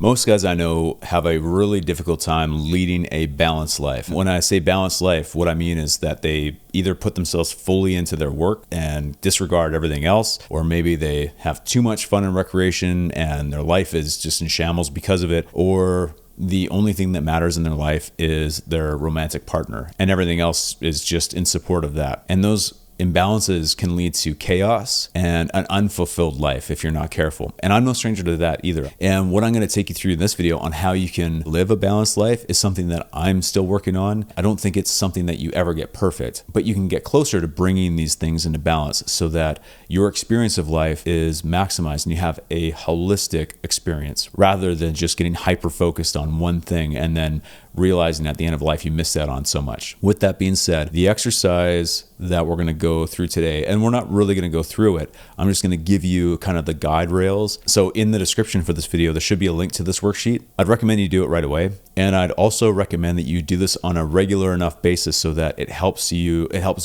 Most guys I know have a really difficult time leading a balanced life. When I say balanced life, what I mean is that they either put themselves fully into their work and disregard everything else, or maybe they have too much fun and recreation and their life is just in shambles because of it, or the only thing that matters in their life is their romantic partner and everything else is just in support of that. And those imbalances can lead to chaos and an unfulfilled life if you're not careful. And I'm no stranger to that either. And what I'm going to take you through in this video on how you can live a balanced life is something that I'm still working on. I don't think it's something that you ever get perfect, but you can get closer to bringing these things into balance so that your experience of life is maximized and you have a holistic experience rather than just getting hyper focused on one thing and then realizing at the end of life you missed out on so much. With that being said, the exercise that we're going to go through today, and we're not really going to go through it, I'm just going to give you kind of the guide rails. So in the description for this video, there should be a link to this worksheet. I'd recommend you do it right away. And I'd also recommend that you do this on a regular enough basis so that it helps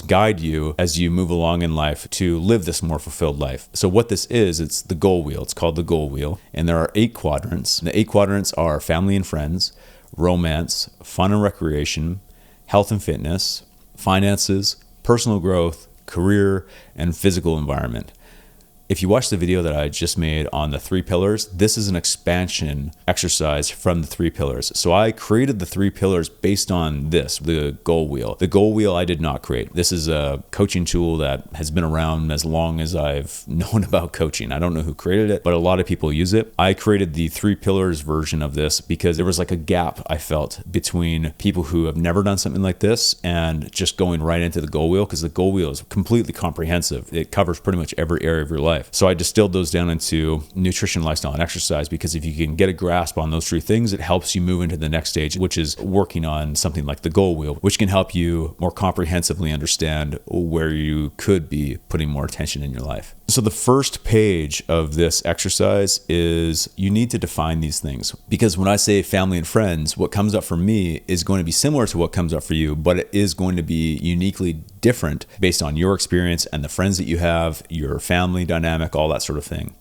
guide you as you move along in life to live this more fulfilled life. So what this is, it's the goal wheel. It's called the goal wheel. And there are 8 quadrants. The 8 quadrants are family and friends, romance, fun and recreation, health and fitness, finances, personal growth, career, and physical environment. If you watch the video that I just made on the 3 pillars, this is an expansion exercise from the 3 pillars. So I created the 3 pillars based on this, the goal wheel. The goal wheel I did not create. This is a coaching tool that has been around as long as I've known about coaching. I don't know who created it, but a lot of people use it. I created the 3 pillars version of this because there was like a gap I felt between people who have never done something like this and just going right into the goal wheel, because the goal wheel is completely comprehensive. It covers pretty much every area of your life. So I distilled those down into nutrition, lifestyle, and exercise, because if you can get a grasp on those 3 things, it helps you move into the next stage, which is working on something like the goal wheel, which can help you more comprehensively understand where you could be putting more attention in your life. So the first page of this exercise is you need to define these things, because when I say family and friends, what comes up for me is going to be similar to what comes up for you, but it is going to be uniquely different based on your experience and the friends that you have, your family dynamic, all that sort of thing.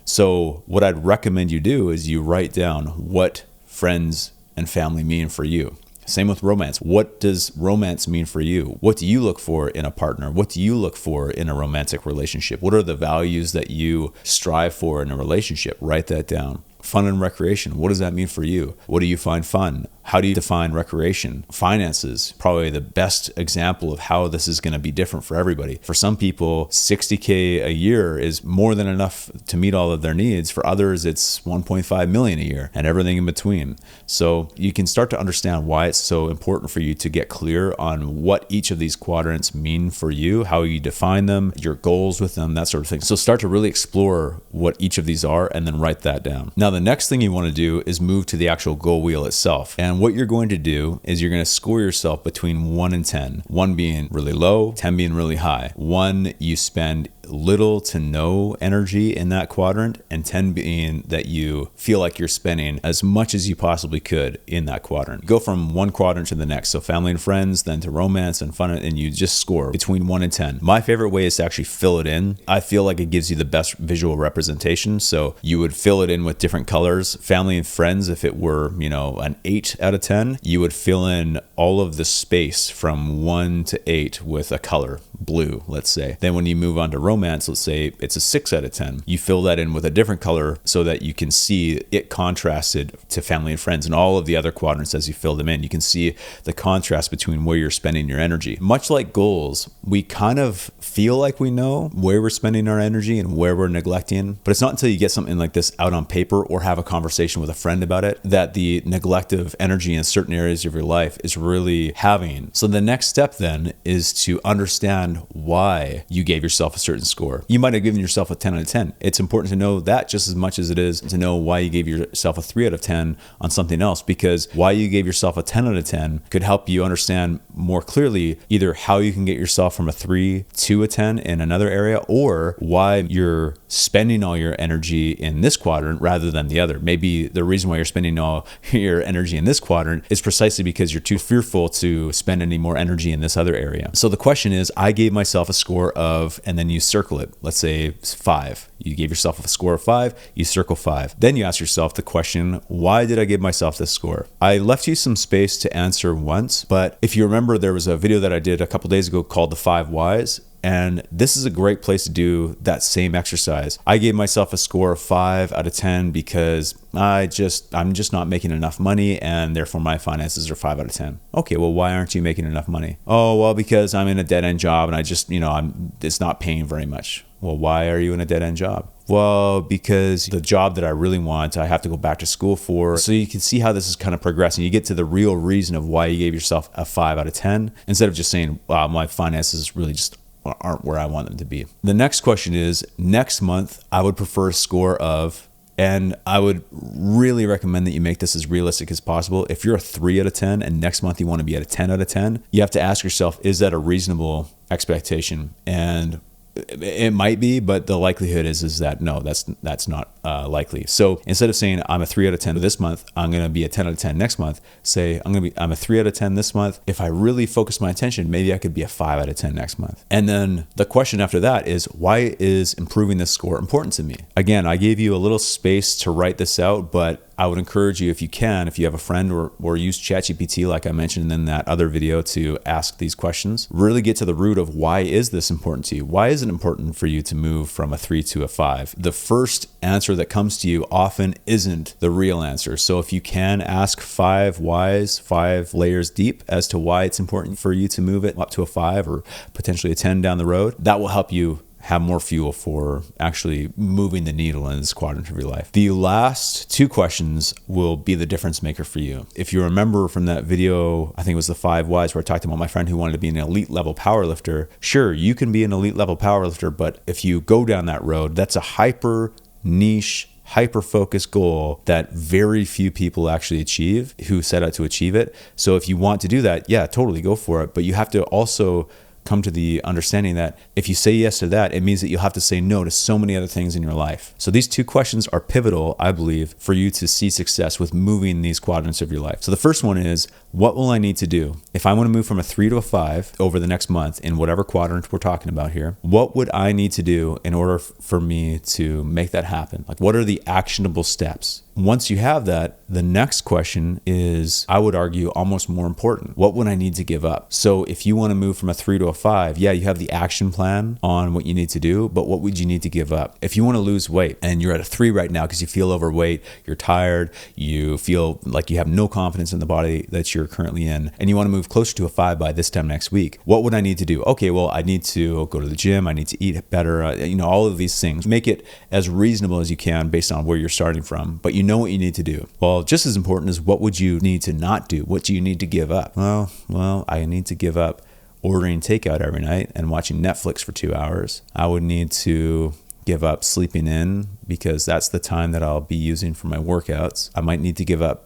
So what I'd recommend you do is you write down what friends and family mean for you. Same with romance. What does romance mean for you? What do you look for in a partner? What do you look for in a romantic relationship? What are the values that you strive for in a relationship? Write that down. Fun and recreation. What does that mean for you? What do you find fun? How do you define recreation? Finances, probably the best example of how this is going to be different for everybody. For some people, $60K a year is more than enough to meet all of their needs. For others, it's $1.5 million a year and everything in between. So you can start to understand why it's so important for you to get clear on what each of these quadrants mean for you, how you define them, your goals with them, that sort of thing. So start to really explore what each of these are and then write that down. Now, the next thing you want to do is move to the actual goal wheel itself. And what you're going to do is you're going to score yourself between 1 and 10. 1 being really low, 10 being really high. 1, you spend little to no energy in that quadrant, and 10 being that you feel like you're spending as much as you possibly could in that quadrant. Go from one quadrant to the next. So family and friends, then to romance and fun, and you just score between 1 and 10. My favorite way is to actually fill it in. I feel like it gives you the best visual representation. So you would fill it in with different colors. Family and friends, if it were, an 8 out of 10, you would fill in all of the space from 1 to 8 with a color, blue, let's say. Then when you move on to romance, let's say it's a 6 out of 10. You fill that in with a different color so that you can see it contrasted to family and friends and all of the other quadrants as you fill them in. You can see the contrast between where you're spending your energy. Much like goals, we kind of feel like we know where we're spending our energy and where we're neglecting, but it's not until you get something like this out on paper or have a conversation with a friend about it that the neglect of energy in certain areas of your life is really having. So the next step then is to understand why you gave yourself a certain score. You might have given yourself a 10 out of 10. It's important to know that just as much as it is to know why you gave yourself a 3 out of 10 on something else, because why you gave yourself a 10 out of 10 could help you understand more clearly either how you can get yourself from a 3 to a 10 in another area, or why you're spending all your energy in this quadrant rather than the other. Maybe the reason why you're spending all your energy in this quadrant is precisely because you're too fearful to spend any more energy in this other area. So the question is, I gave myself a score of, and then you circle it. Let's say 5. You gave yourself a score of 5, you circle 5. Then you ask yourself the question, why did I give myself this score? I left you some space to answer once, but if you remember, there was a video that I did a couple days ago called The 5 Whys. And this is a great place to do that same exercise. I gave myself a score of 5 out of 10 because I'm just not making enough money, and therefore my finances are 5 out of 10. Okay, well, why aren't you making enough money? Oh, well, because I'm in a dead-end job and I just, it's not paying very much. Well, why are you in a dead-end job? Well, because the job that I really want, I have to go back to school for. So you can see how this is kind of progressing. You get to the real reason of why you gave yourself a 5 out of 10 instead of just saying, wow, my finances really just aren't where I want them to be. The next question is, next month, I would prefer a score of, and I would really recommend that you make this as realistic as possible. If you're a 3 out of 10 and next month you want to be at a 10 out of 10, you have to ask yourself, is that a reasonable expectation? And it might be, but the likelihood is that no, that's not likely. So instead of saying I'm a 3 out of 10 this month, I'm going to be a 10 out of 10 next month, say I'm a 3 out of 10 this month. If I really focus my attention, maybe I could be a 5 out of 10 next month. And then the question after that is, why is improving this score important to me? Again, I gave you a little space to write this out, but I would encourage you, if you can, if you have a friend or use ChatGPT, like I mentioned in that other video, to ask these questions. Really get to the root of why is this important to you? Why is it important for you to move from a 3 to a 5? The first answer that comes to you often isn't the real answer. So if you can ask 5 whys, 5 layers deep as to why it's important for you to move it up to a 5 or potentially a 10 down the road, that will help you have more fuel for actually moving the needle in this quadrant of your life. The last 2 questions will be the difference maker for you. If you remember from that video, I think it was the 5 whys, where I talked about my friend who wanted to be an elite level powerlifter. Sure, you can be an elite level powerlifter, but if you go down that road, that's a hyper niche, hyper-focused goal that very few people actually achieve who set out to achieve it. So if you want to do that, yeah, totally go for it. But you have to also come to the understanding that if you say yes to that, it means that you'll have to say no to so many other things in your life. So these 2 questions are pivotal, I believe, for you to see success with moving these quadrants of your life. So the first one is, what will I need to do? If I want to move from a 3 to a 5 over the next month in whatever quadrant we're talking about here, what would I need to do in order for me to make that happen? Like, what are the actionable steps? Once you have that, the next question is, I would argue, almost more important. What would I need to give up? So if you want to move from a 3 to a 5, yeah, you have the action plan on what you need to do, but what would you need to give up? If you want to lose weight and you're at a 3 right now because you feel overweight, you're tired, you feel like you have no confidence in the body that you're currently in, and you want to move closer to a 5 by this time next week, what would I need to do? Okay, well, I need to go to the gym, I need to eat better, all of these things. Make it as reasonable as you can based on where you're starting from, but you know what you need to do. Well, just as important is, what would you need to not do? What do you need to give up? Well, I need to give up ordering takeout every night and watching Netflix for 2 hours. I would need to give up sleeping in because that's the time that I'll be using for my workouts. I might need to give up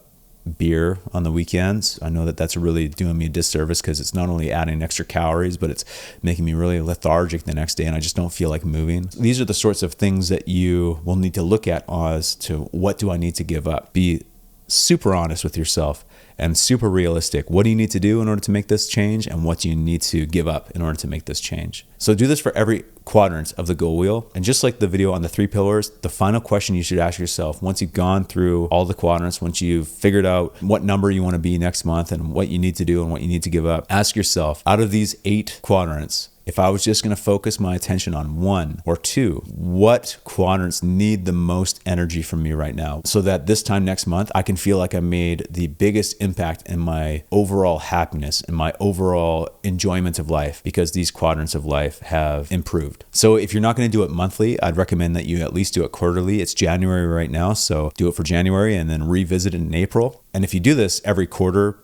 beer on the weekends. I know that that's really doing me a disservice because it's not only adding extra calories, but it's making me really lethargic the next day and I just don't feel like moving. These are the sorts of things that you will need to look at as to, what do I need to give up? Be super honest with yourself and super realistic. What do you need to do in order to make this change, and what do you need to give up in order to make this change? So do this for every quadrant of the goal wheel. And just like the video on the 3 pillars, the final question you should ask yourself, once you've gone through all the quadrants, once you've figured out what number you want to be next month and what you need to do and what you need to give up, ask yourself, out of these 8 quadrants, if I was just going to focus my attention on 1 or 2, what quadrants need the most energy from me right now, so that this time next month, I can feel like I made the biggest impact in my overall happiness and my overall enjoyment of life, because these quadrants of life have improved. So if you're not going to do it monthly, I'd recommend that you at least do it quarterly. It's January right now, so do it for January and then revisit it in April. And if you do this every quarter,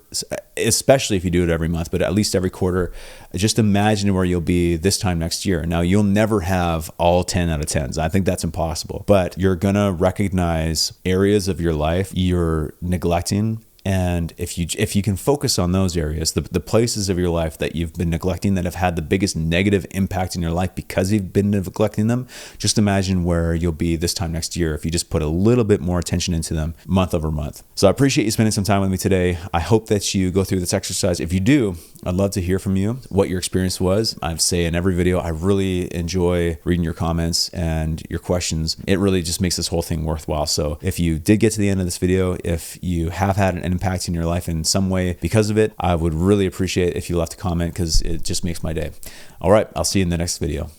especially if you do it every month, but at least every quarter, just imagine where you'll be this time next year. Now, you'll never have all 10 out of 10s. I think that's impossible, but you're going to recognize areas of your life you're neglecting And if you can focus on those areas, the places of your life that you've been neglecting that have had the biggest negative impact in your life because you've been neglecting them, just imagine where you'll be this time next year if you just put a little bit more attention into them month over month. So I appreciate you spending some time with me today. I hope that you go through this exercise. If you do, I'd love to hear from you what your experience was. I say in every video, I really enjoy reading your comments and your questions. It really just makes this whole thing worthwhile. So if you did get to the end of this video, if you have had an impact in your life in some way because of it, I would really appreciate if you left a comment because it just makes my day. All right, I'll see you in the next video.